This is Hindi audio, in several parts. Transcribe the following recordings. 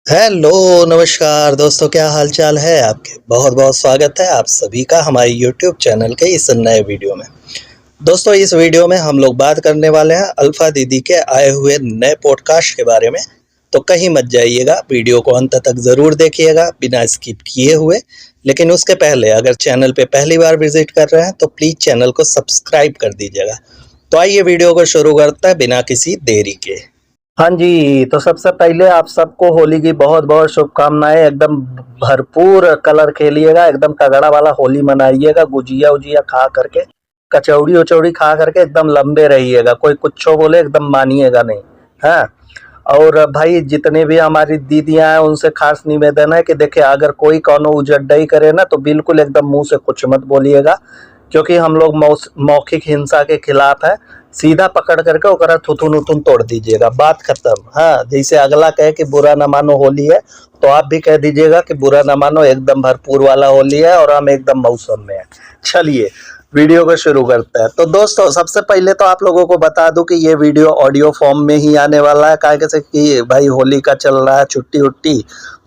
हेलो, नमस्कार दोस्तों, क्या हाल चाल है आपके। बहुत बहुत स्वागत है आप सभी का हमारे यूट्यूब चैनल के इस नए वीडियो में। दोस्तों, इस वीडियो में हम लोग बात करने वाले हैं अल्फा दीदी के आए हुए नए पॉडकास्ट के बारे में। तो कहीं मत जाइएगा, वीडियो को अंत तक ज़रूर देखिएगा बिना स्किप किए हुए। लेकिन उसके पहले अगर चैनल पे पहली बार विजिट कर रहे हैं तो प्लीज़ चैनल को सब्सक्राइब कर दीजिएगा। तो आइए वीडियो को शुरू करते हैं बिना किसी देरी के। हाँ जी, तो सबसे पहले आप सबको होली की बहुत-बहुत शुभकामनाएँ। एकदम भरपूर कलर खेलिएगा, एकदम तगड़ा वाला होली मनाइएगा, गुजिया-वुजिया खा करके, कचौड़ी-वचौड़ी खा करके एकदम लंबे रहिएगा। कोई कुछो बोले एकदम मानिएगा नहीं, हाँ? और भाई जितने भी हमारी दीदियाँ हैं उनसे खास निवेदन है कि देखिए अगर कोई कौनो उजड्डई करे ना तो बिल्कुल एकदम मुँह से कुछ मत बोलिएगा, क्योंकि हम लोग मौखिक हिंसा के खिलाफ है। सीधा पकड़ करके ओकरा थुथुन-उथुन तोड़ दीजिएगा, बात खत्म। हाँ, जैसे अगला कहे कि बुरा न मानो होली है, तो आप भी कह दीजिएगा कि बुरा न मानो एकदम भरपूर वाला होली है और हम एकदम मौसम में हैं। चलिए, वीडियो को शुरू करते हैं। तो दोस्तों, सबसे पहले तो आप लोगों को बता दूं कि ये वीडियो ऑडियो फॉर्म में ही आने वाला है। काहे से कि भाई होली का चल रहा है छुट्टी-उट्टी,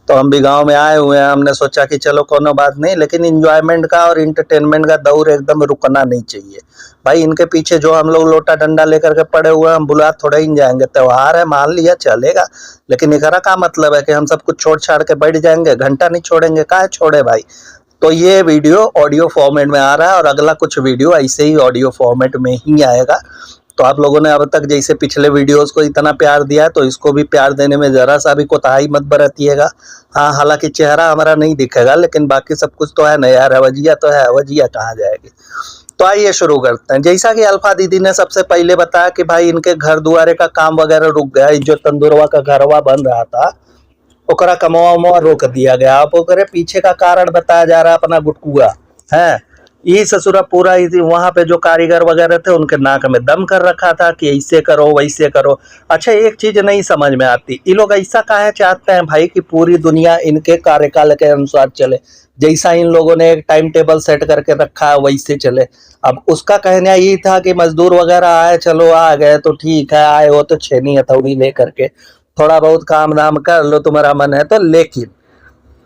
तो हम भी गाँव में आए हुए हैं। हमने सोचा कि चलो कोनो बात नहीं, लेकिन एन्जॉयमेंट का और एंटरटेनमेंट का दौर एकदम रुकना नहीं चाहिए। भाई इनके पीछे जो हम लोग लोटा डंडा लेकर के पड़े हुए हैं, हम बुला थोड़ा ही जाएंगे। त्योहार है मान लिया चलेगा, लेकिन एकरा का मतलब है कि हम सब कुछ छोड़ छाड़ के बैठ जाएंगे, घंटा नहीं छोड़ेंगे। काहे छोड़े भाई। तो ये वीडियो ऑडियो फॉर्मेट में आ रहा है और अगला कुछ वीडियो ऐसे ही ऑडियो फॉर्मेट में ही आएगा। तो आप लोगों ने अब तक जैसे पिछले वीडियोस को इतना प्यार दिया है तो इसको भी प्यार देने में ज़रा सा भी कोताही मत बरतिएगा। हाँ, हालांकि चेहरा हमारा नहीं दिखेगा, लेकिन बाकी सब कुछ तो है ना यार। रवैया तो है, वजिया कहाँ जाएगी। तो आइए शुरू करते हैं। जैसा कि अल्फा दीदी ने सबसे पहले बताया कि भाई इनके घर दुआरे का काम वगैरह रुक गया। जो तंदुरवा का घरवा बन रहा था ओकरा कमवा उमवा रोक दिया गया। अब ओकरे पीछे का कारण बताया जा रहा है अपना गुटकुआ है। ये ससुरा पूरा वहां पे जो कारीगर वगैरह थे उनके नाक में दम कर रखा था कि ऐसे करो वैसे करो। अच्छा, एक चीज नहीं समझ में आती, ये लोग ऐसा काहे चाहते हैं भाई कि पूरी दुनिया इनके कार्यकाल के अनुसार चले। जैसा इन लोगों ने एक टाइम टेबल सेट करके रखा है वैसे चले। अब उसका कहना यही था कि मजदूर वगैरह आए, चलो आ गए तो ठीक है, आए हो तो छेनी हथौड़ी लेकर के थोड़ा बहुत काम धाम कर लो, तुम्हारा मन है तो। लेकिन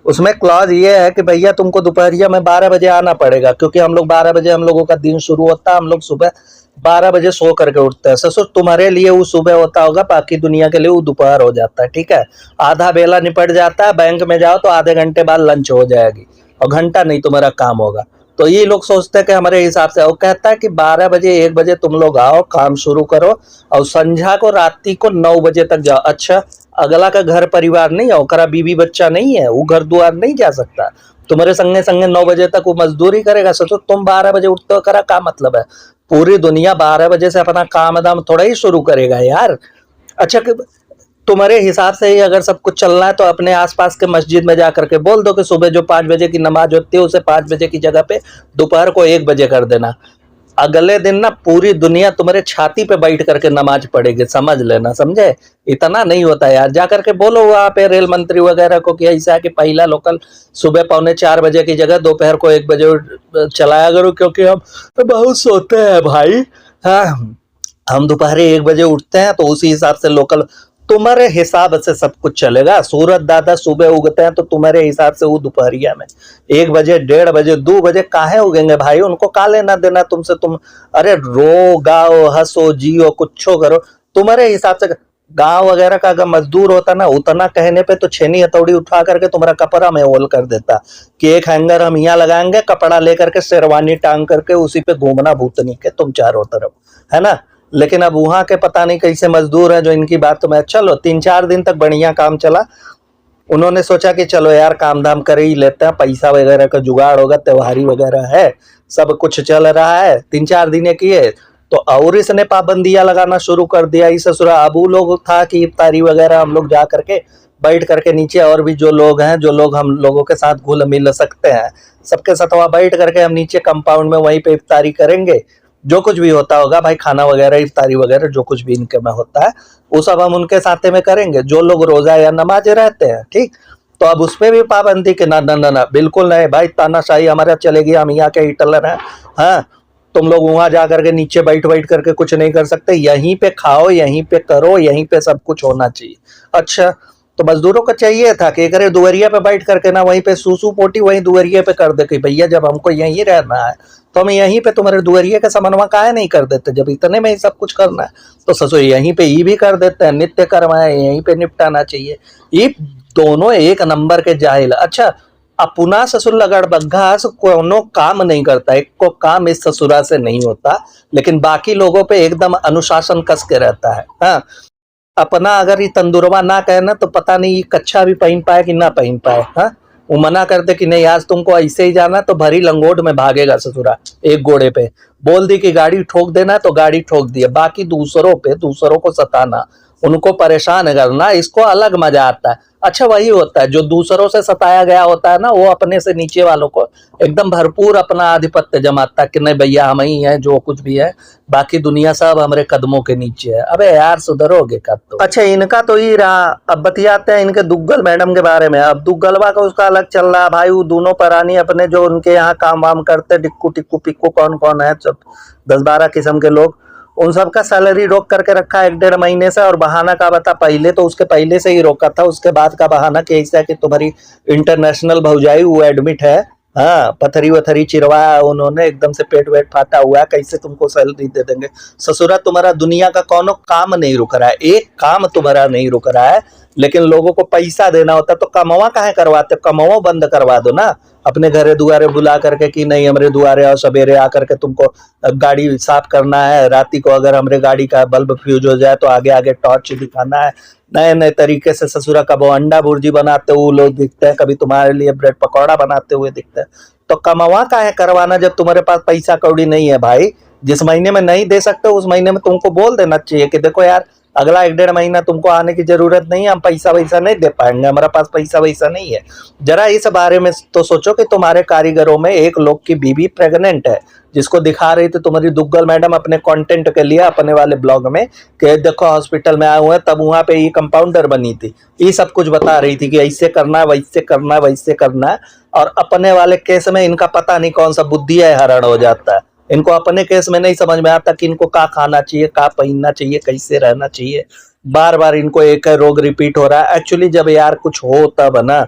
उसमें क्लॉज ये है कि भैया तुमको दोपहरिया में 12 बजे आना पड़ेगा, क्योंकि हम लोग 12 बजे हम लोगों का दिन शुरू होता है। हम लोग सुबह 12 बजे सो करके उठते हैं। ससुर तुम्हारे लिए वो सुबह होता होगा, बाकी दुनिया के लिए वो दोपहर हो जाता है, ठीक है। आधा बेला निपट जाता है, बैंक में जाओ तो आधे घंटे बाद लंच हो जाएगी और घंटा नहीं तुम्हारा काम होगा। तो ये लोग सोचते हैं कि हमारे हिसाब से, वो कहता है कि 12 बजे 1 बजे तुम लोग आओ, काम शुरू करो और संझा को रात्रि को 9 बजे तक जाओ। अच्छा, अगला का घर परिवार नहीं है, ओकरा बीवी बच्चा नहीं है, वो घर द्वार नहीं जा सकता। तुम्हारे संगे संगे 9 बजे तक वो मजदूरी करेगा। सोचो तुम 12 बजे उठते हो, करा क्या मतलब है। पूरी दुनिया 12 बजे से अपना काम दाम थोड़ा ही शुरू करेगा यार। अच्छा, तुम्हारे हिसाब से ही अगर सब कुछ चल रहा है तो अपने आसपास के मस्जिद में जा करके बोल दो कि सुबह जो 5 बजे की नमाज होती है उसे 5 बजे की जगह पे दोपहर को 1 बजे कर देना। अगले दिन ना पूरी दुनिया तुम्हारे छाती पे बैठ करके नमाज पढ़ेगी, समझ लेना, समझे। इतना नहीं होता यार। जा करके बोलो वहां पे रेल मंत्री वगैरह को कि ऐसा है कि पहला लोकल सुबह 3:45 की जगह दोपहर को 1 बजे चलाया करो, क्योंकि हम बहुत सोते हैं भाई। हाँ, हम दोपहर 1 बजे उठते हैं तो उसी हिसाब से लोकल तुम्हारे हिसाब से सब कुछ चलेगा। सूरज दादा सुबह उगते हैं तो तुम्हारे हिसाब से वो दोपहरिया में 1 बजे 1:30 बजे 2 बजे काहे उगेंगे भाई। उनको का लेना देना तुमसे। तुम अरे रो गाओ हंसो जियो कुछो करो तुम्हारे हिसाब से। गांव वगैरह का अगर मजदूर होता ना, उतना कहने पे तो छेनी हथौड़ी उठा करके तुम्हारा कपड़ा में होल कर देता कि एक हैंगर हम यहाँ लगाएंगे, कपड़ा लेकर के शेरवानी टांग करके उसी पे घूमना भूतनी के तुम चारों तरफ, है ना। लेकिन अब वहां के पता नहीं कैसे मजदूर हैं जो इनकी बात तो मैं, चलो 3-4 दिन तक बढ़िया काम चला। उन्होंने सोचा कि चलो यार काम धाम कर ही लेते हैं, पैसा वगैरह का जुगाड़ होगा, त्योहारी वगैरह है, सब कुछ चल रहा है। 3-4 दिन किए तो और इसने पाबंदियां लगाना शुरू कर दिया। इस ससुरा अब वो लोग था कि इफ्तारी वगैरह हम लोग जा करके बैठ करके नीचे, और भी जो लोग हैं जो लोग हम लोगों के साथ घुल मिल सकते हैं, सबके साथ वहां बैठ करके हम नीचे कंपाउंड में वहीं पे इफ्तारी करेंगे। जो कुछ भी होता होगा भाई, खाना वगैरह इफ्तारी वगैरह जो कुछ भी इनके में होता है वो सब हम उनके साथे में करेंगे, जो लोग रोजा या नमाज रहते हैं, ठीक। तो अब उस पर भी पाबंदी के ना ना ना ना बिल्कुल नहीं भाई, तानाशाही हमारा चलेगी, हम यहाँ के हिटलर हैं। हाँ, तुम लोग वहां जा करके नीचे बैठ बैठ करके कुछ नहीं कर सकते, यहीं पे खाओ, यहीं पे करो, यहीं पे सब कुछ होना चाहिए। अच्छा, तो मजदूरों को चाहिए था कि अगर दुवरिया पे बैठ करके ना वहीं पे सूसू पोटी वहीं दुवरिया पे कर दे कि भैया जब हमको यहीं रहना है तो हम यहीं पे तुम्हारे दुवरिया का समन्वय काहे नहीं कर देते, जब इतने में ही सब कुछ करना है तो ससुर यहीं पे ये भी कर देते हैं, नित्य कर्म है यहीं पे निपटाना चाहिए। ये दोनों एक नंबर के जाहिल। अच्छा, अपना ससुर लगड़बग्घा कोनो काम नहीं करता, एक को काम इस ससुरा से नहीं होता, लेकिन बाकी लोगों पे एकदम अनुशासन कस के रहता है। हाँ, अपना अगर ये तंदुरवा ना कहे ना तो पता नहीं ये कच्छा भी पहन पाए कि ना पहन पाए। हाँ, वो मना कर दे कि नहीं आज तुमको ऐसे ही जाना तो भरी लंगोट में भागेगा ससुरा एक घोड़े पे। बोल दी कि गाड़ी ठोक देना तो गाड़ी ठोक दिया। बाकी दूसरों पे दूसरों को सताना, उनको परेशान करना, इसको अलग मजा आता है। अच्छा, वही होता है जो दूसरों से सताया गया होता है ना, वो अपने से नीचे वालों को एकदम भरपूर अपना आधिपत्य जमाता है कि नहीं भैया हम ही हैं जो कुछ भी है, बाकी दुनिया सब हमारे कदमों के नीचे है। अबे यार सुधरोगे कब तो। अच्छा, इनका तो ही रहा। अब बतियाते हैं इनके दुग्गल मैडम के बारे में। अब दुग्गलवा का उसका अलग चल रहा है भाई। वो दोनों परानी अपने जो उनके यहाँ काम वाम करते डिक्कू टिक्कू पिक्कू कौन कौन है सब 10-12 किस्म के लोग, उन सबका सैलरी रोक करके रखा है 1-1.5 महीने से। और बहाना का बता, पहले तो उसके पहले से ही रोका था, उसके बाद का बहाना कि ऐसा कि तुम्हारी इंटरनेशनल भौजाई वो एडमिट है। हाँ, पथरी वथरी चिरवाया उन्होंने, एकदम से पेट वेट फाटा हुआ है, कैसे तुमको सैलरी दे देंगे। ससुरा तुम्हारा दुनिया का कोनो काम नहीं रुक रहा है, एक काम तुम्हारा नहीं रुक रहा है, लेकिन लोगों को पैसा देना होता तो कमवा काहे करवाते, कमवा बंद करवा दो ना। अपने घरे दुआरे बुला करके कि नहीं हमरे दुआरे और सवेरे आकर के तुमको गाड़ी साफ करना है, राती को अगर हमरे गाड़ी का बल्ब फ्यूज हो जाए तो आगे आगे टॉर्च दिखाना है। नए नए तरीके से ससुरा कब अंडा भुर्जी बनाते हुए लोग दिखते हैं, कभी तुम्हारे लिए ब्रेड पकौड़ा बनाते हुए दिखते हैं। तो कमावा काहे करवाना जब तुम्हारे पास पैसा कौड़ी नहीं है भाई। जिस महीने में नहीं दे सकते उस महीने में तुमको बोल देना चाहिए कि देखो यार अगला 1-1.5 महीना तुमको आने की जरूरत नहीं है, हम पैसा वैसा नहीं दे पाएंगे, हमारा पास पैसा वैसा नहीं है। जरा इस बारे में तो सोचो कि तुम्हारे कारीगरों में एक लोग की बीवी प्रेग्नेंट है, जिसको दिखा रही थी तुम्हारी दुग्गल मैडम अपने कंटेंट के लिए अपने वाले ब्लॉग में कि देखो हॉस्पिटल में आए हुए हैं, तब वहां पे ये कंपाउंडर बनी थी, ये सब कुछ बता रही थी कि ऐसे करना है वैसे करना है वैसे करना है। और अपने वाले केस में इनका पता नहीं कौन सा बुद्धि है हरण हो जाता है। इनको अपने केस में नहीं समझ में आता कि इनको क्या खाना चाहिए, क्या पहनना चाहिए, कैसे रहना चाहिए। बार बार इनको एक रोग रिपीट हो रहा है। एक्चुअली जब यार कुछ हो तब ना,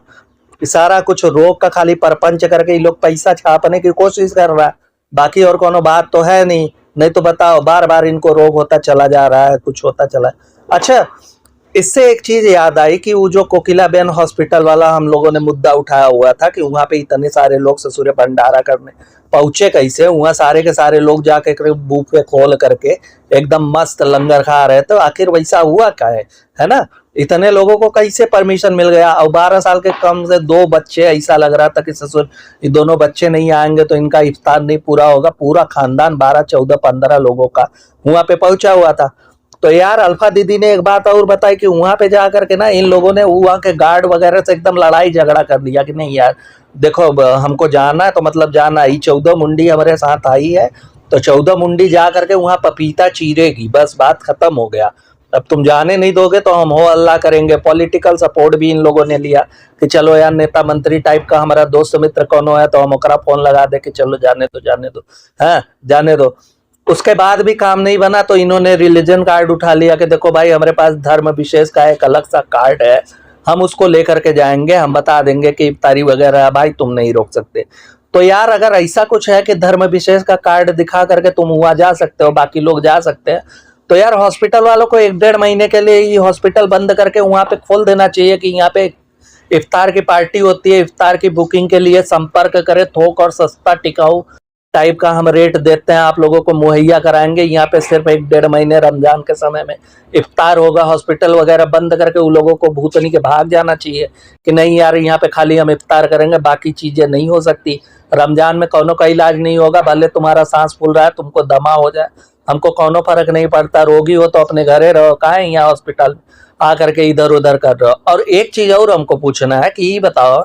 सारा कुछ रोग का खाली परपंच करके ये लोग पैसा छापने की कोशिश कर रहा है, बाकी और कोनो बात तो है नहीं। नहीं तो बताओ बार बार इनको रोग होता चला जा रहा है, कुछ होता चला। अच्छा, इससे एक चीज याद आई कि वो जो कोकिलाबेन हॉस्पिटल वाला हम लोगों ने मुद्दा उठाया हुआ था कि वहां पे इतने सारे लोग ससुरे भंडारा करने पहुंचे कैसे, वहां सारे के सारे लोग जाके बूफे खोल करके एकदम मस्त लंगर खा रहे, तो आखिर वैसा हुआ क्या है ना। इतने लोगों को कैसे परमिशन मिल गया। और 12 साल के कम से 2 बच्चे, ऐसा लग रहा था कि ससुर ये दोनों बच्चे नहीं आएंगे तो इनका इफ्तार नहीं पूरा होगा। पूरा खानदान 12, 14, 15 लोगों का वहां पे पहुंचा हुआ था। तो यार अल्फा दीदी ने एक बात और बताई कि वहां पे जाकर के ना इन लोगों ने वहां के गार्ड वगैरह से एकदम लड़ाई झगड़ा कर दिया कि नहीं यार देखो हमको जाना है तो मतलब जाना है। 14 मुंडी हमारे साथ आई है तो 14 मुंडी जा करके वहां पपीता चीरेगी, बस बात खत्म हो गया। अब तुम जाने नहीं दोगे तो हम हो अल्लाह करेंगे। पॉलिटिकल सपोर्ट भी इन लोगों ने लिया कि चलो यार नेता मंत्री टाइप का हमारा दोस्त मित्र कौन है तो हम ओकरा फोन लगा दे कि चलो जाने दो हाँ जाने दो। उसके बाद भी काम नहीं बना तो इन्होंने रिलीजन कार्ड उठा लिया कि देखो भाई हमारे पास धर्म विशेष का एक अलग सा कार्ड है, हम उसको लेकर के जाएंगे, हम बता देंगे कि इफ्तारी वगैरह भाई तुम नहीं रोक सकते। तो यार अगर ऐसा कुछ है कि धर्म विशेष का कार्ड दिखा करके तुम वहां जा सकते हो, बाकी लोग जा सकते हैं, तो यार हॉस्पिटल वालों को 1-1.5 महीने के लिए ये हॉस्पिटल बंद करके वहां पे खोल देना चाहिए कि यहाँ पे इफ्तार की पार्टी होती है, इफ्तार की बुकिंग के लिए संपर्क करें, थोक और सस्ता टिकाऊ टाइप का हम रेट देते हैं, आप लोगों को मुहैया कराएंगे। यहाँ पे सिर्फ 1-1.5 महीने रमजान के समय में इफ्तार होगा। हॉस्पिटल वगैरह बंद करके उन लोगों को भूतनी के भाग जाना चाहिए कि नहीं यार यहाँ पे खाली हम इफ्तार करेंगे, बाकी चीजें नहीं हो सकती। रमजान में कौनों का इलाज नहीं होगा, भले तुम्हारा सांस फूल रहा है, तुमको दमा हो जाए, हमको कौनो फर्क नहीं पड़ता। रोगी हो तो अपने घरे रहो, काहे यहाँ हॉस्पिटल आकर के इधर उधर कर रहे हो। और एक चीज और हमको पूछना है कि ये बताओ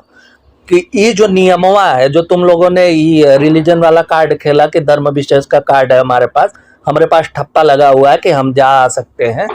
कि ये जो नियमवा है जो तुम लोगों ने ये रिलीजन वाला कार्ड खेला कि धर्म विशेष का कार्ड है हमारे पास ठप्पा लगा हुआ है कि हम जा आ सकते हैं,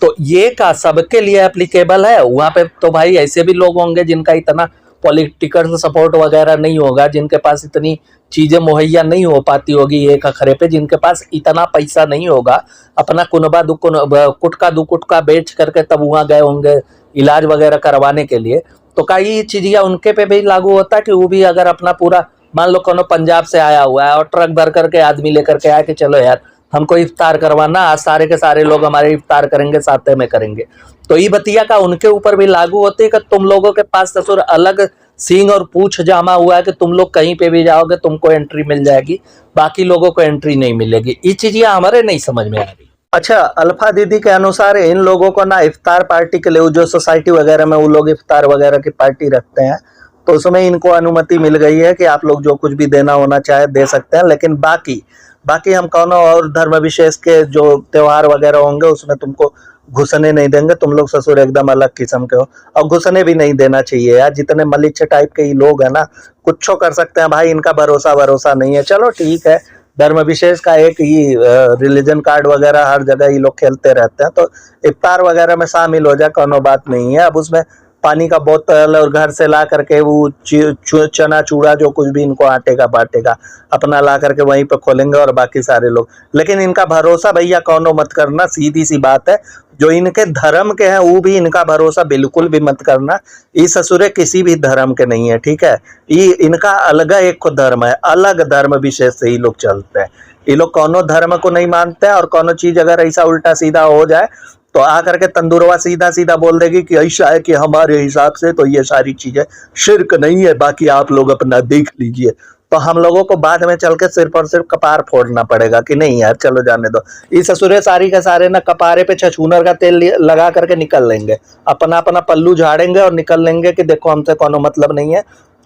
तो ये का सबके लिए एप्लीकेबल है? वहां पे तो भाई ऐसे भी लोग होंगे जिनका इतना पॉलिटिकल सपोर्ट वगैरह नहीं होगा, जिनके पास इतनी चीजें मुहैया नहीं हो पाती होगी एक अखरे पे, जिनके पास इतना पैसा नहीं होगा अपना कुनबा कुटका दु कुटका बेच करके तब वहां गए होंगे इलाज वगैरह करवाने के लिए, तो कई चीजें उनके पे भी लागू होता है कि वो भी अगर अपना पूरा, मान लो कोनो पंजाब से आया हुआ है और ट्रक भर करके आदमी लेकर के आया कि चलो यार हमको इफ्तार करवाना, आज सारे के सारे लोग हमारे इफ्तार करेंगे, साथे में करेंगे, तो ये बतिया का उनके ऊपर भी लागू होती है कि तुम लोगों के पास ससुर अलग सींग और पूछ जामा हुआ है कि तुम लोग कहीं पे भी जाओगे तुमको एंट्री मिल जाएगी, बाकी लोगों को एंट्री नहीं मिलेगी। ये चीजें हमारे नहीं समझ में आ रही। अच्छा, अल्फा दीदी के अनुसार इन लोगों को ना इफ्तार पार्टी के लिए, जो सोसाइटी वगैरह में वो लोग इफ्तार वगैरह की पार्टी रखते हैं, तो उसमें इनको अनुमति मिल गई है कि आप लोग जो कुछ भी देना होना चाहे दे सकते हैं, लेकिन बाकी बाकी हम कौन और धर्म विशेष के जो त्योहार वगैरह होंगे उसमें तुमको घुसने नहीं देंगे, तुम लोग ससुर एकदम अलग किस्म के हो, और घुसने भी नहीं देना चाहिए यार। जितने मलिच्छ टाइप के ये लोग हैं ना, कुछ कर सकते हैं भाई, इनका भरोसा नहीं है। चलो ठीक है, धर्म विशेष का एक ही रिलीजन कार्ड वगैरह हर जगह ये लोग खेलते रहते हैं, तो इफ्तार वगैरह में शामिल हो जाए, कोनो बात नहीं है। अब उसमें पानी का बोतल और घर से ला करके वो चना चूड़ा जो कुछ भी इनको आटे का बाटेगा अपना ला करके वहीं पे खोलेंगे और बाकी सारे लोग, लेकिन इनका भरोसा भैया कौनो मत करना, सीधी सी बात है। जो इनके धर्म के हैं वो भी इनका भरोसा बिल्कुल भी मत करना। ये ससुरे किसी भी धर्म के नहीं है, ठीक है। ये इनका अलग एक को धर्म है, अलग धर्म विशेष से ये लोग चलते हैं। ये लोग कौनो धर्म को नहीं मानते हैं, और कौनो चीज अगर ऐसा उल्टा सीधा हो जाए तो आकर के तंदुरवा सीधा सीधा बोल देगी कि ऐसा है कि हमारे हिसाब से तो ये सारी चीजें शिर्क नहीं है, बाकी आप लोग अपना देख लीजिए। तो हम लोगों को बाद में चल के सिर्फ और सिर्फ कपार फोड़ना पड़ेगा कि नहीं यार चलो जाने दो। ये ससुरे सारी के सारे ना कपारे पे छछूनर का तेल लगा करके निकल लेंगे, अपना अपना पल्लू झाड़ेंगे और निकल लेंगे कि देखो हमसे कोनो मतलब नहीं है।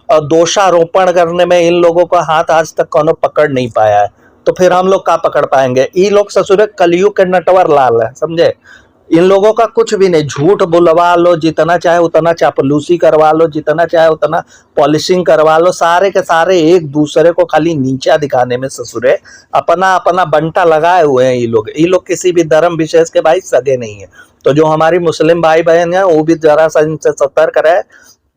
और दोषारोपण करने में इन लोगों का हाथ आज तक कोनो पकड़ नहीं पाया है, तो फिर हम लोग का पकड़ पाएंगे। ये लोग ससुरे कलयुग के नटवर लाल है, समझे। इन लोगों का कुछ भी नहीं, झूठ बुलवा लो जितना चाहे उतना, चापलूसी करवा लो जितना चाहे उतना, पॉलिशिंग करवा लो, सारे के सारे एक दूसरे को खाली नीचा दिखाने में ससुरे अपना अपना बंटा लगाए हुए हैं। ये लोग किसी भी धर्म विशेष के भाई सगे नहीं है। तो जो हमारी मुस्लिम भाई बहन है वो भी जरा सा इनसे सतर्क रहे,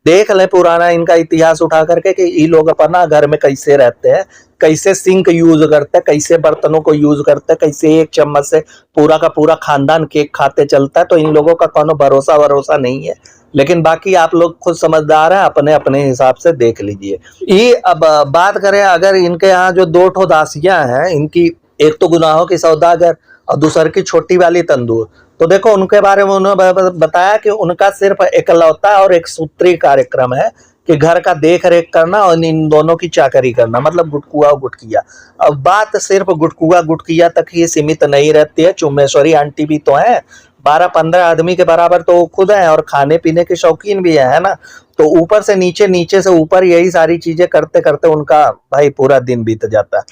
देख ले पुराना इनका इतिहास उठा करके कि ये लोग अपना घर में कैसे रहते हैं, कैसे सिंक यूज करते हैं, कैसे बर्तनों को यूज करते हैं, कैसे एक चम्मच से पूरा का पूरा खानदान केक खाते चलता है। तो इन लोगों का कोनो भरोसा नहीं है, लेकिन बाकी आप लोग खुद समझदार हैं, अपने अपने हिसाब से देख लीजिए। ये अब बात करें अगर इनके यहाँ जो दो ठो दासियां हैं, इनकी एक तो गुनाहों की सौदागर और दूसर की छोटी वाली तंदूर, तो देखो उनके बारे में उन्होंने बताया कि उनका सिर्फ एकलौता और एक सूत्री कार्यक्रम है कि घर का देख रेख करना और इन दोनों की चाकरी करना, मतलब गुटकुआ और गुटकिया। अब बात सिर्फ गुटकुआ गुटकिया तक ही सीमित नहीं रहती है, चुम्मेश्वरी आंटी भी तो है, 12-15 आदमी के बराबर तो खुद है और खाने पीने के शौकीन भी है ना। तो ऊपर से नीचे, नीचे से ऊपर, यही सारी चीजें करते करते उनका भाई पूरा दिन बीत जाता है।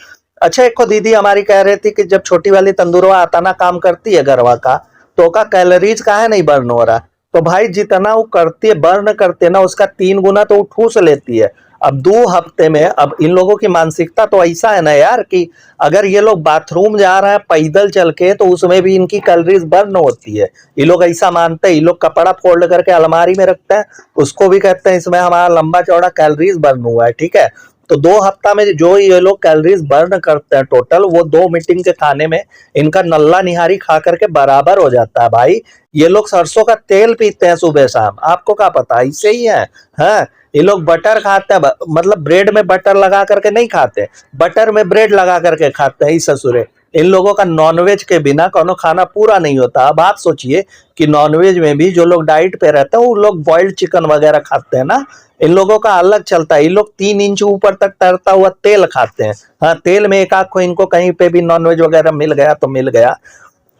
अच्छा, एक दीदी हमारी कह रही थी कि जब छोटी वाली तंदूरवा आताना काम करती है घरवा का, तो का कैलोरीज काहे नहीं बर्न हो रहा। तो भाई जितना वो करती है, बर्न करते ना, उसका 3 गुना तो वो ठूस लेती है। अब 2 हफ्ते में, अब इन लोगों की मानसिकता तो ऐसा है ना यार कि अगर ये लोग बाथरूम जा रहे हैं पैदल चल के तो उसमें भी इनकी कैलोरीज बर्न होती है। ये लोग ऐसा मानते हैं, ये लोग कपड़ा फोल्ड करके अलमारी में रखते हैं, उसको भी कहते हैं इसमें हमारा लंबा चौड़ा कैलोरीज बर्न हुआ है, ठीक है। तो 2 हफ्ता में जो ये लोग कैलोरीज बर्न करते हैं टोटल, वो 2 मीटिंग के खाने में इनका नल्ला निहारी खा करके बराबर हो जाता है भाई। ये लोग सरसों का तेल पीते हैं सुबह शाम, आपको क्या पता, इससे ही है। हाँ, ये लोग बटर खाते हैं, मतलब ब्रेड में बटर लगा करके नहीं खाते, बटर में ब्रेड लगा करके खाते हैं। इस ससुरे इन लोगों का नॉनवेज के बिना कोनो खाना पूरा नहीं होता। अब आप सोचिए कि नॉनवेज में भी जो लोग डाइट पे रहते हैं वो लोग बॉइल्ड चिकन वगैरह खाते हैं ना, इन लोगों का अलग चलता है। ये लोग 3 इंच ऊपर तक तैरता हुआ तेल खाते हैं। हाँ, तेल में एक आध को इनको कहीं पे भी नॉनवेज वगैरह मिल गया तो मिल गया।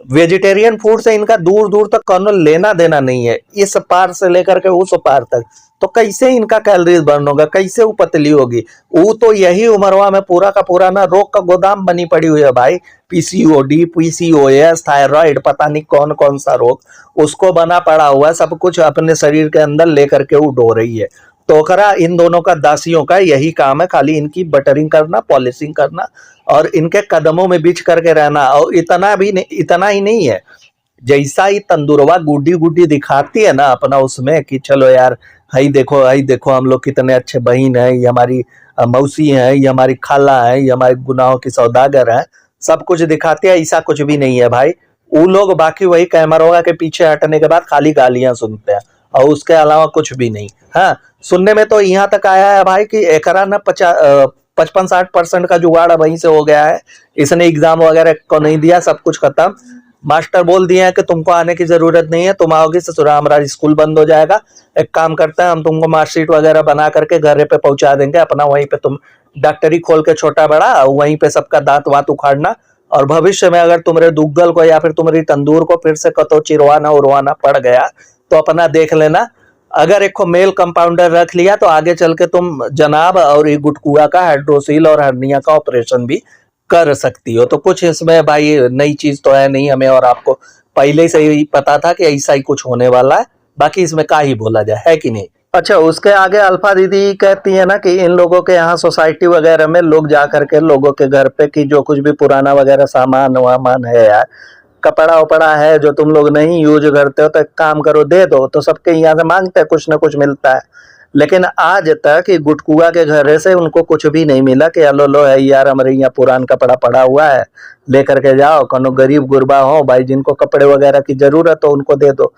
वेजिटेरियन फूड से इनका दूर दूर तक कोनो लेना देना नहीं है, इस पार से लेकर के उस पार तक। तो कैसे इनका कैलोरीज बर्न होगा, कैसे वो पतली होगी। वो तो यही उम्रवा में पूरा का पूरा ना रोग का गोदाम बनी पड़ी हुई है भाई। पीसीओडी, पीसीओएस, थायराइड, पता नहीं कौन कौन सा रोग उसको बना पड़ा हुआ है, सब कुछ अपने शरीर के अंदर लेकर के वो डो रही है। तो करा इन दोनों का, दासियों का यही काम है, खाली इनकी बटरिंग करना, पॉलिशिंग करना और इनके कदमों में बिछ करके रहना। और इतना भी नहीं, इतना ही नहीं है, जैसा ही तंदुरवा गुड्डी गुड्डी दिखाती है ना अपना उसमें कि चलो यार हई देखो हम लोग कितने अच्छे बहन है, ये हमारी मौसी है, ये हमारी खाला है, ये हमारे गुनाहों की सौदागर है, सब कुछ दिखाती है। ऐसा कुछ भी नहीं है भाई। वो लोग बाकी वही कैमरों के पीछे हटने के बाद खाली गालियां सुनते हैं और उसके अलावा कुछ भी नहीं। हाँ, सुनने में तो यहाँ तक आया है भाई कि एकरा ना 55-60% का जुगाड़ वहीं से हो गया है। इसने एग्जाम वगैरह को नहीं दिया, सब कुछ खत्म। मास्टर बोल दिए हैं कि तुमको आने की जरूरत नहीं है, तुम आओगे ससुरा हमारा स्कूल बंद हो जाएगा। एक काम करते हैं, हम तुमको मार्कशीट वगैरह बना करके घर पे पहुंचा देंगे, अपना वहीं पे तुम डॉक्टरी खोल के छोटा बड़ा वहीं पे सबका दांत वात उखाड़ना। और भविष्य में अगर तुम्हारे दुग्गल को या फिर तुम्हारी तंदूर को फिर से कतो चिरवाना उड़वाना पड़ गया तो अपना देख लेना। अगर एक मेल कंपाउंडर रख लिया तो आगे चल के तुम जनाब और ये गुटकुआ का हाइड्रोसील और हर्निया का ऑपरेशन भी कर सकती हो। तो कुछ इसमें भाई नई चीज तो है नहीं, हमें और आपको पहले से ही पता था कि ऐसा ही कुछ होने वाला है। बाकी इसमें का ही बोला जाए, है कि नहीं। अच्छा, उसके आगे अल्फा दीदी कहती है ना कि इन लोगों के यहाँ सोसाइटी वगैरह में लोग जा करके लोगों के घर पे कि जो कुछ भी पुराना वगैरह सामान वामान है यार, कपड़ा उपड़ा है जो तुम लोग नहीं यूज करते हो तो एक काम करो दे दो। तो सबके यहाँ से मांगते हैं, कुछ ना कुछ मिलता है। लेकिन आज तक ये गुटकुआ के घर से उनको कुछ भी नहीं मिला कि अलो लो है यार हमारे यहाँ पुरान कपड़ा पड़ा हुआ है, लेकर के जाओ। कोनो गरीब गुरबा हो भाई जिनको कपड़े वगैरह की जरूरत हो उनको दे दो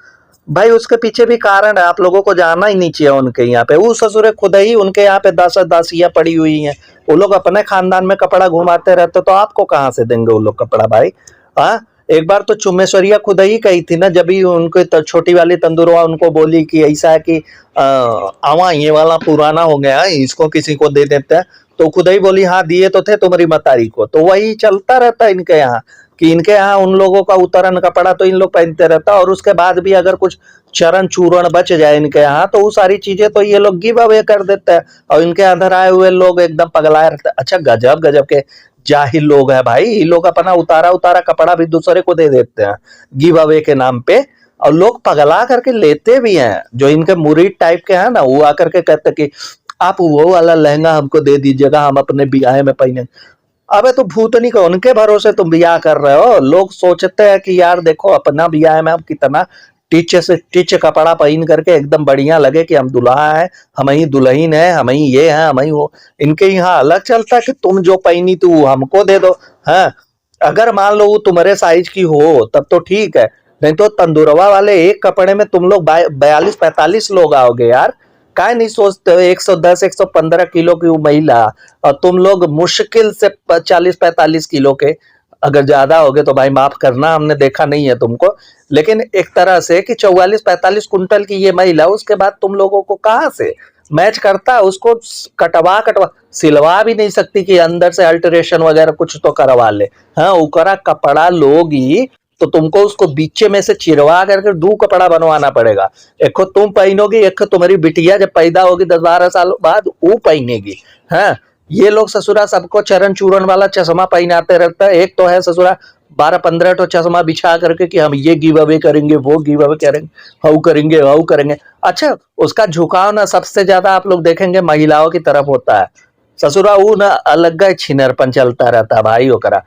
भाई। उसके पीछे भी कारण है, आप लोगों को जाना ही नहीं चाहिए उनके यहाँ पे। वो ससुरे खुद ही उनके यहाँ पे 10 दासियां पड़ी हुई हैं, वो लोग अपने खानदान में कपड़ा घुमाते रहते, तो आपको कहाँ से देंगे वो लोग कपड़ा भाई। हाँ, एक बार तो चुम्मेश्वरिया खुद ही कही थी ना, जब भी उनको छोटी वाली तंदुरवा उनको बोली कि ऐसा है कि आवा ये वाला पुराना हो गया है, इसको किसी को दे देते हैं, तो खुद ही बोली हाँ दिए तो थे तुम्हारी मतारी को। तो वही चलता रहता है इनके यहाँ कि इनके यहाँ उन लोगों का उतरन कपड़ा तो इन लोग पहनते रहता, और उसके बाद भी अगर कुछ चरण चूरण बच जाए इनके यहाँ तो वो सारी चीजें तो ये लोग गिव अवे कर देते हैं, और इनके अंदर आए हुए लोग एकदम पगलाए रहते हैं। अच्छा, गजब गजब के जाहिल लोग हैं भाई, ये लोग अपना उतारा उतारा कपड़ा भी दूसरे को दे देते हैं गिव अवे के नाम पे, और लोग पगला करके लेते भी हैं। जो इनके मुरीद टाइप के हैं ना, वो आकर के कहते कि आप वो वाला लहंगा हमको दे दीजिएगा, हम अपने ब्याह में पहने। अबे तो भूतनी को उनके भरोसे तुम ब्याह कर रहे हो। लोग सोचते हैं कि यार देखो अपना ब्याह में हम कितना टिच से टिच कपड़ा पहन करके एकदम बढ़िया लगे कि हम दुल्हा है, हम ही दुल्हन है, हम ही ये है, हम ही वो। इनके यहाँ अलग चलता है कि तुम जो पहनी तू हमको दे दो। हाँ, अगर मान लो वो तुम्हारे साइज की हो तब तो ठीक है, नहीं तो तंदुरवा वाले एक कपड़े में तुम लोग 42-45 लोग आओगे यार। काय नहीं सोचते हो 110-115 किलो की वो महिला, और तुम लोग मुश्किल से 40-45 किलो के। अगर ज्यादा हो गए तो भाई माफ करना, हमने देखा नहीं है तुमको, लेकिन एक तरह से कि 44-45 कुंटल की ये महिला, उसके बाद तुम लोगों को कहाँ से मैच करता है। उसको कटवा कटवा सिलवा भी नहीं सकती कि अंदर से अल्टरेशन वगैरह कुछ तो करवा ले। हाँ, उकरा कपड़ा लोगी तो तुमको उसको बीचे में से चिरवा करके दो कपड़ा बनवाना पड़ेगा। एक तुम पहनोगी, एक तुम्हारी बिटिया जब पैदा होगी 10-12 साल बाद वो पहनेगी। हाँ, ये लोग ससुरा सबको चरण चूरण वाला चश्मा पहनाते रहता है। एक तो है ससुरा 12-15 तो चश्मा बिछा करके कि हम ये गिव अवे करेंगे, वो गिव अवे करेंगे, हाउ करेंगे हाउ करेंगे। अच्छा, उसका झुकाव ना सबसे ज्यादा आप लोग देखेंगे महिलाओं की तरफ होता है। ससुरा वो ना अलग छिनरपन चलता रहता है भाई ओकरा।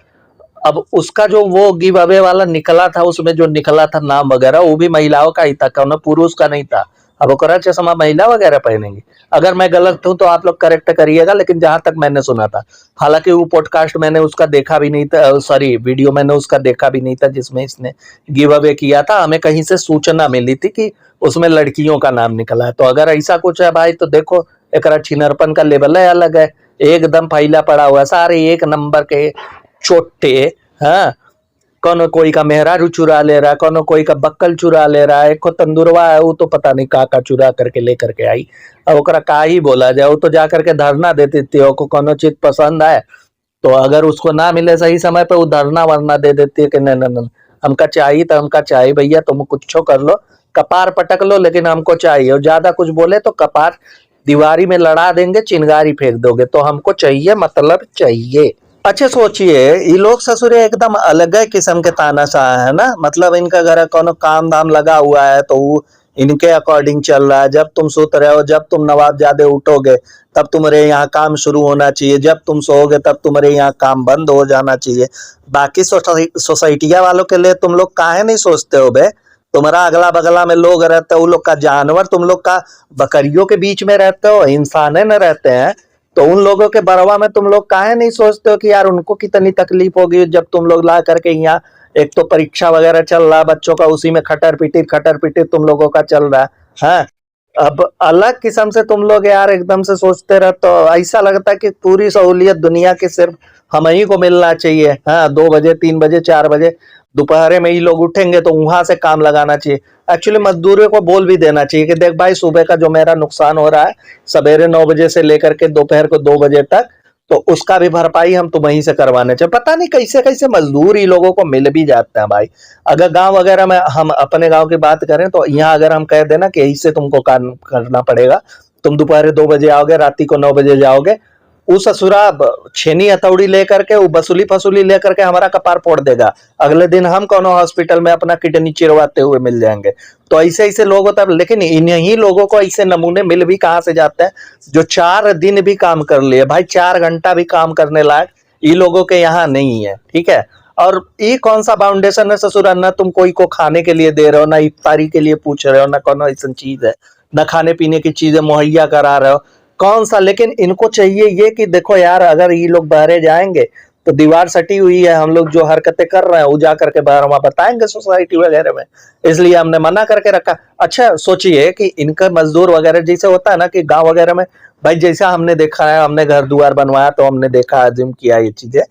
अब उसका जो वो गिव अवे वाला निकला था, उसमें जो निकला था नाम वगैरह, वो भी महिलाओं का ही था, कौन पुरुष का नहीं था। अब ओकरा चश्मा महिला वगैरह पहनेंगी। अगर मैं गलत हूं तो आप लोग करेक्ट करिएगा, लेकिन जहां तक मैंने सुना था, हालांकि वो पॉडकास्ट मैंने उसका देखा भी नहीं था, सॉरी वीडियो मैंने उसका देखा भी नहीं था जिसमें इसने गिव अवे किया था। हमें कहीं से सूचना मिली थी कि उसमें लड़कियों का नाम निकला है। तो अगर ऐसा कुछ है भाई तो देखो एकरा छिनरपन का लेवल है अलग है, एकदम फैला पड़ा हुआ है, सारे एक नंबर के चोटे। हाँ, कौन कोई का मेहरारू चुरा ले रहा है, कौन कोई का बक्कल चुरा ले रहा है। एक तंदुरवा है वो तो पता नहीं का चुरा करके लेकर के आई। अब ओकरा का ही बोला जाए, वो तो जा करके धरना देती थी, को कोनो चीज पसंद आए तो अगर उसको ना मिले सही समय पे वो धरना वरना दे देती है कि नहीं नहीं नहीं हमका चाहिए तो हमका चाहिए भैया, तुम कुछ कर लो, कपार पटक लो, लेकिन हमको चाहिए। और ज्यादा कुछ बोले तो कपार दीवारी में लड़ा देंगे, चिंगारी फेंक दोगे। तो हमको चाहिए मतलब चाहिए। अच्छा सोचिए, ये लोग ससुरे एकदम अलग किस्म के तानाशाह है ना। मतलब इनका घर कोनो काम धाम लगा हुआ है तो वो इनके अकॉर्डिंग चल रहा है। जब तुम सोते रहे हो, जब तुम नवाबजादे उठोगे तब तुम्हारे यहाँ काम शुरू होना चाहिए, जब तुम सोओगे तब तुम्हारे यहाँ काम बंद हो जाना चाहिए। बाकी सोसाइटिया वालों के लिए तुम लोग काहे नहीं सोचते हो बे। तुम्हारा अगला बगला में लोग रहते हो, वो लोग का जानवर, तुम लोग का बकरियों के बीच में रहते हो, इंसाने न रहते हैं, तो उन लोगों के बरवा में तुम लोग काहे नहीं सोचते हो कि यार उनको कितनी तकलीफ होगी जब तुम लोग ला करके यहाँ। एक तो परीक्षा वगैरह चल रहा है बच्चों का, उसी में खटर पीटी तुम लोगों का चल रहा है। हाँ, अब अलग किस्म से तुम लोग यार एकदम से सोचते रह, तो ऐसा लगता है कि पूरी सहूलियत दुनिया की सिर्फ हम ही को मिलना चाहिए। हाँ, 2 बजे 3 बजे 4 बजे दोपहर में ही लोग उठेंगे तो वहां से काम लगाना चाहिए। एक्चुअली मजदूरों को बोल भी देना चाहिए कि देख भाई, सुबह का जो मेरा नुकसान हो रहा है सवेरे 9 बजे से लेकर के दोपहर को 2 बजे तक, तो उसका भी भरपाई हम तुम्हें से करवाने चाहिए। पता नहीं कैसे कैसे मजदूर ही लोगों को मिल भी जाते हैं भाई। अगर गांव वगैरह में, हम अपने गांव की बात करें तो यहाँ अगर हम कह देना कि इससे तुमको काम करना पड़ेगा, तुम दोपहर 2 बजे आओगे, रात को 9 बजे जाओगे, वो ससुरा छेनी हथौड़ी लेकर के, वो बसूली फसूली लेकर के हमारा कपार फोड़ देगा। अगले दिन हम कोनो हॉस्पिटल में अपना किडनी चिरवाते हुए मिल जाएंगे। तो ऐसे ऐसे लोग होता है, लेकिन इन्हीं लोगों को ऐसे नमूने मिल भी कहाँ से जाते हैं जो 4 दिन भी काम कर लिए भाई, 4 घंटा भी काम करने लायक ये लोगों के यहाँ नहीं है। ठीक है, और ये कौन सा फाउंडेशन है ससुरा, ना तुम कोई को खाने के लिए दे रहे हो, ना इफ्तारी के लिए पूछ रहे हो, ना कोनो ऐसा चीज है, ना खाने पीने की चीजें मुहैया करा रहे हो, कौन सा। लेकिन इनको चाहिए ये कि देखो यार, अगर ये लोग बहरे जाएंगे तो दीवार सटी हुई है, हम लोग जो हरकतें कर रहे हैं वो जा करके बाहर वहां बताएंगे सोसाइटी वगैरह में, इसलिए हमने मना करके रखा। अच्छा सोचिए कि इनका मजदूर वगैरह जैसे होता है ना कि गांव वगैरह में भाई, जैसा हमने देखा है, हमने घर दुआर बनवाया तो हमने देखा, अज्यूम किया ये चीजें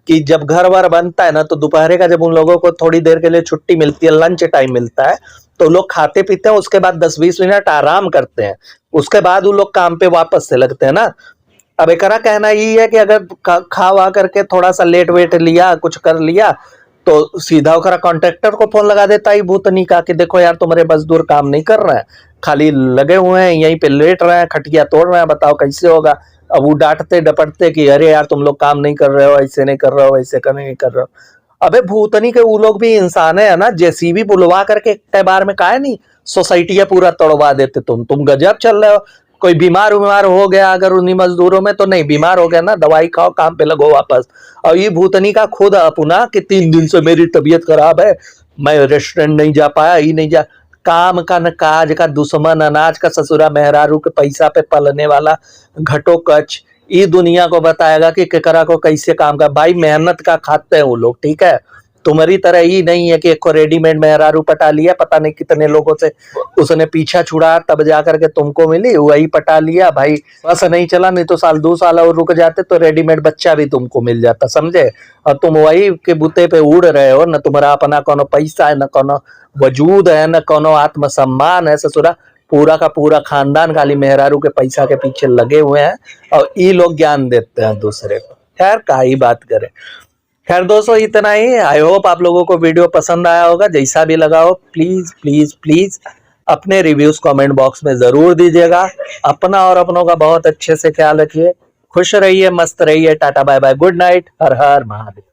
कि जब घर बार बनता है ना तो दोपहर का जब उन लोगों को थोड़ी देर के लिए छुट्टी मिलती है, लंच टाइम मिलता है, तो लोग खाते पीते हैं, उसके बाद 10-20 मिनट आराम करते हैं, उसके बाद वो लोग काम पे वापस से लगते हैं ना। अब एक कहना ये है कि अगर खा वा करके थोड़ा सा लेट वेट लिया, कुछ कर लिया, तो सीधा ओकरा कॉन्ट्रैक्टर को फोन लगा देता है भूतनी का कि देखो यार, तुम्हारे मजदूर काम नहीं कर रहे हैं, खाली लगे हुए हैं यहीं पे लेट रहे हैं, खटिया तोड़ रहे हैं, बताओ कैसे होगा। अब वो डांटते डपटते कि अरे यार तुम लोग काम नहीं कर रहे हो, ऐसे नहीं कर रहे हो, ऐसे नहीं कर रहे हो। अबे भूतनी के वो लोग भी इंसान है ना, जेसीबी बुलवा करके एक बार में काहे नहीं सोसाइटी पूरा तोड़वा देते। तुम गजब चल रहे हो। कोई बीमार हो गया अगर उन्हीं मजदूरों में, तो नहीं बीमार हो गया ना, दवाई खाओ, काम पे लगो वापस। और ये भूतनी का खुद अपना कि 3 दिन से मेरी तबीयत खराब है, मैं रेस्टोरेंट नहीं जा पाया, ही नहीं जा, काम का न काज का दुश्मन, अनाज का ससुरा, मेहरारू के पैसा पे पलने वाला घटो कच, ये दुनिया को बताएगा कि केकरा को कैसे काम का। भाई मेहनत का खाते हैं वो लोग, ठीक है। तुम्हारी तरह ही नहीं है कि एक को रेडीमेड मेहरारू पटा लिया, पता नहीं कितने लोगों से उसने पीछा छुड़ा तब जाकर के तुमको मिली, वही पटा लिया भाई। बस नहीं चला, नहीं तो साल 2 साल और रुक जाते तो रेडीमेड बच्चा भी तुमको मिल जाता, समझे। और तुम वही के बुते पे उड़ रहे हो, न तुम्हारा अपना कोनो पैसा है, न कोनो वजूद है, न कोनो आत्मसम्मान है ससुरा। पूरा का पूरा खानदान खाली मेहरारू के पैसा के पीछे लगे हुए हैं, और ये लोग ज्ञान देते हैं दूसरे को। खैर का ही बात करें। खैर दोस्तों, इतना ही। आई होप आप लोगों को वीडियो पसंद आया होगा। जैसा भी लगा हो प्लीज प्लीज प्लीज अपने रिव्यूज कमेंट बॉक्स में जरूर दीजिएगा। अपना और अपनों का बहुत अच्छे से ख्याल रखिए। खुश रहिए, मस्त रहिए। Tata bye bye, good night, हर हर महादेव।